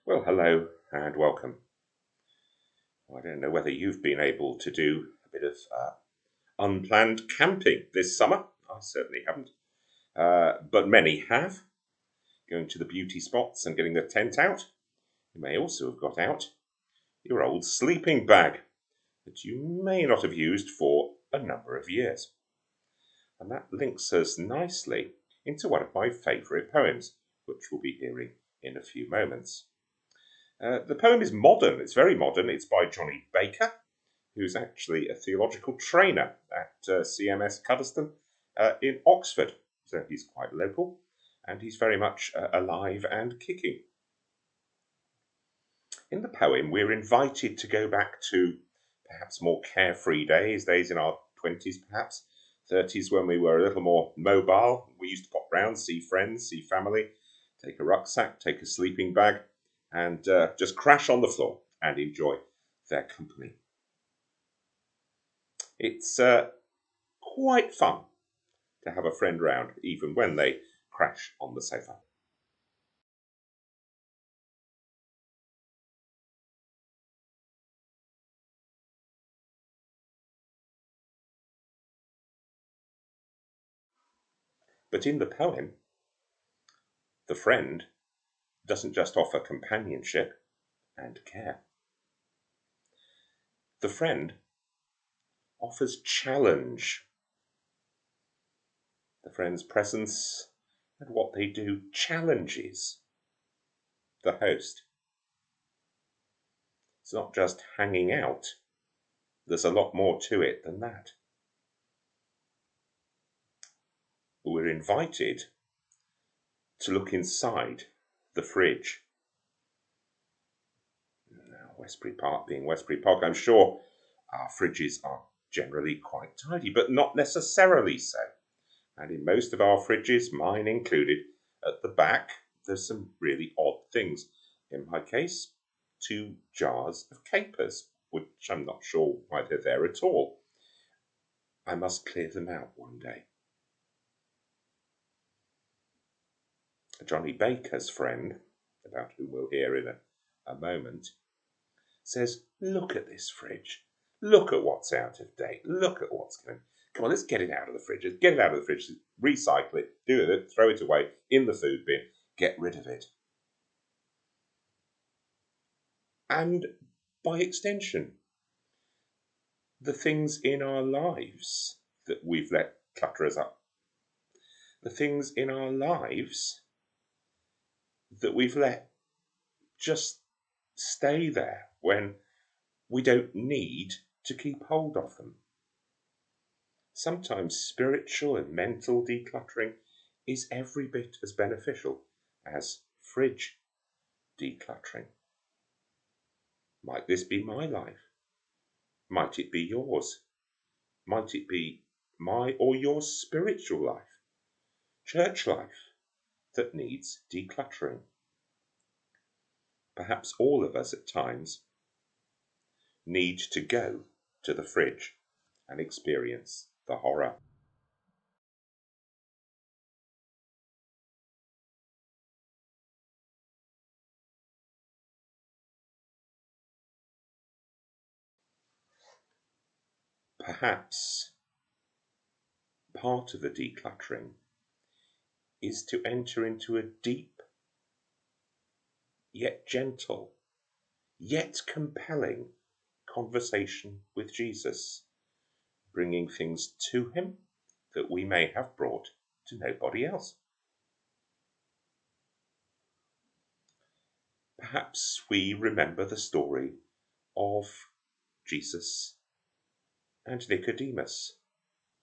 Well, hello and welcome. I don't know whether you've been able to do a bit of unplanned camping this summer. I certainly haven't, but many have, going to the beauty spots and getting the tent out. You may also have got out your old sleeping bag that you may not have used for a number of years. And that links us nicely into one of my favourite poems, which we'll be hearing in a few moments. The poem is modern, it's very modern. It's by Johnny Baker, who's actually a theological trainer at CMS Cuddesdon in Oxford. So he's quite local, and he's very much alive and kicking. In the poem, we're invited to go back to perhaps more carefree days in our 20s perhaps, 30s when we were a little more mobile. We used to pop round, see friends, see family, take a rucksack, take a sleeping bag, and just crash on the floor and enjoy their company. It's quite fun to have a friend round, even when they crash on the sofa. But in the poem, the friend doesn't just offer companionship and care. The friend offers challenge. The friend's presence and what they do challenges the host. It's not just hanging out. There's a lot more to it than that. We're invited to look inside the fridge. Now, Westbury Park being Westbury Park, I'm sure our fridges are generally quite tidy, but not necessarily so. And in most of our fridges, mine included, at the back, there's some really odd things. In my case, 2 jars of capers, which I'm not sure why they're there at all. I must clear them out one day. Johnny Baker's friend, about whom we'll hear in a moment, says, look at this fridge. Look at what's out of date. Look at what's going. Come on, let's get it out of the fridge. Let's get it out of the fridge, recycle it, do it, throw it away in the food bin, get rid of it. And by extension, the things in our lives that we've let clutter us up, the things in our lives that we've let just stay there when we don't need to keep hold of them. Sometimes spiritual and mental decluttering is every bit as beneficial as fridge decluttering. Might this be my life? Might it be yours? Might it be my or your spiritual life, church life, that needs decluttering? Perhaps all of us at times need to go to the fridge and experience the horror. Perhaps part of the decluttering is to enter into a deep, yet gentle, yet compelling conversation with Jesus, bringing things to him that we may have brought to nobody else. Perhaps we remember the story of Jesus and Nicodemus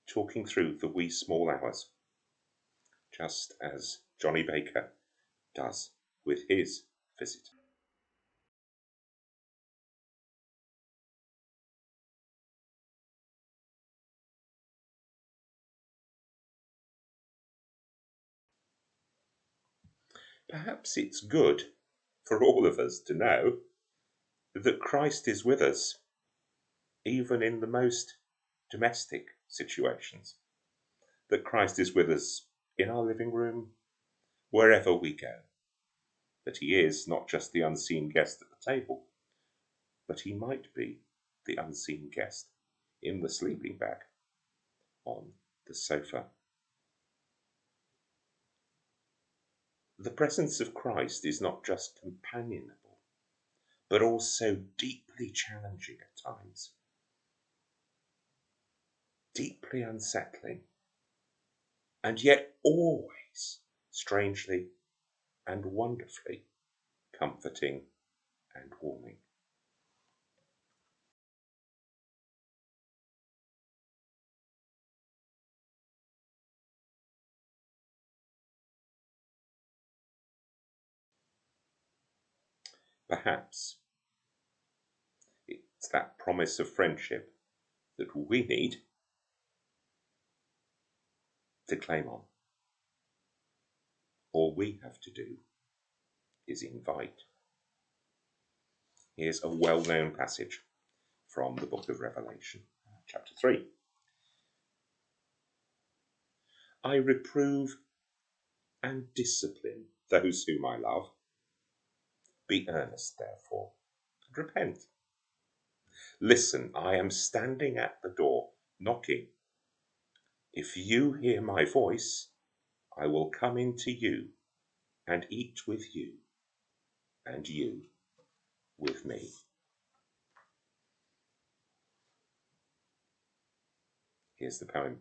talking through the wee small hours, just as Johnny Baker does with his visit. Perhaps it's good for all of us to know that Christ is with us, even in the most domestic situations. That Christ is with us in our living room, wherever we go. that he is not just the unseen guest at the table, but he might be the unseen guest in the sleeping bag on the sofa. The presence of Christ is not just companionable, but also deeply challenging at times, deeply unsettling, and yet always strangely and wonderfully comforting and warming. Perhaps it's that promise of friendship that we need to claim on. All we have to do is invite. Here's a well-known passage from the book of Revelation, chapter 3. I reprove and discipline those whom I love. Be earnest, therefore, and repent. Listen, I am standing at the door, knocking. If you hear my voice, I will come into you and eat with you, and you with me. Here's the poem.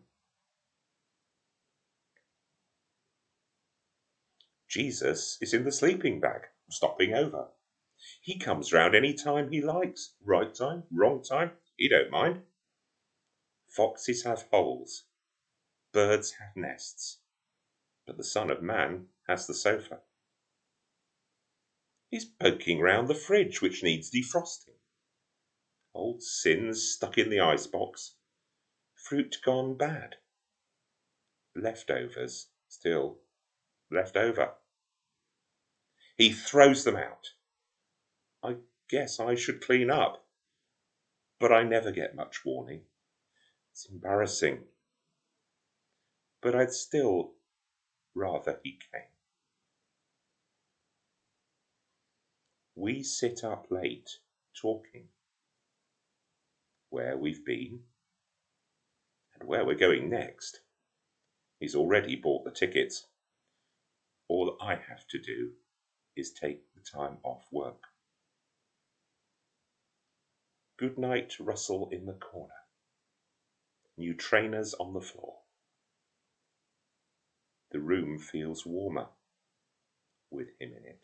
Jesus is in the sleeping bag, stopping over. He comes round any time he likes. Right time, wrong time, he don't mind. Foxes have holes, birds have nests, but the Son of Man has the sofa. He's poking round the fridge, which needs defrosting. Old sins stuck in the icebox, fruit gone bad, leftovers still left over. He throws them out. I guess I should clean up, but I never get much warning. It's embarrassing, but I'd still rather he came. We sit up late talking where we've been and where we're going next. He's already bought the tickets. All I have to do is take the time off work. Good night, Russell in the corner. New trainers on the floor. The room feels warmer with him in it.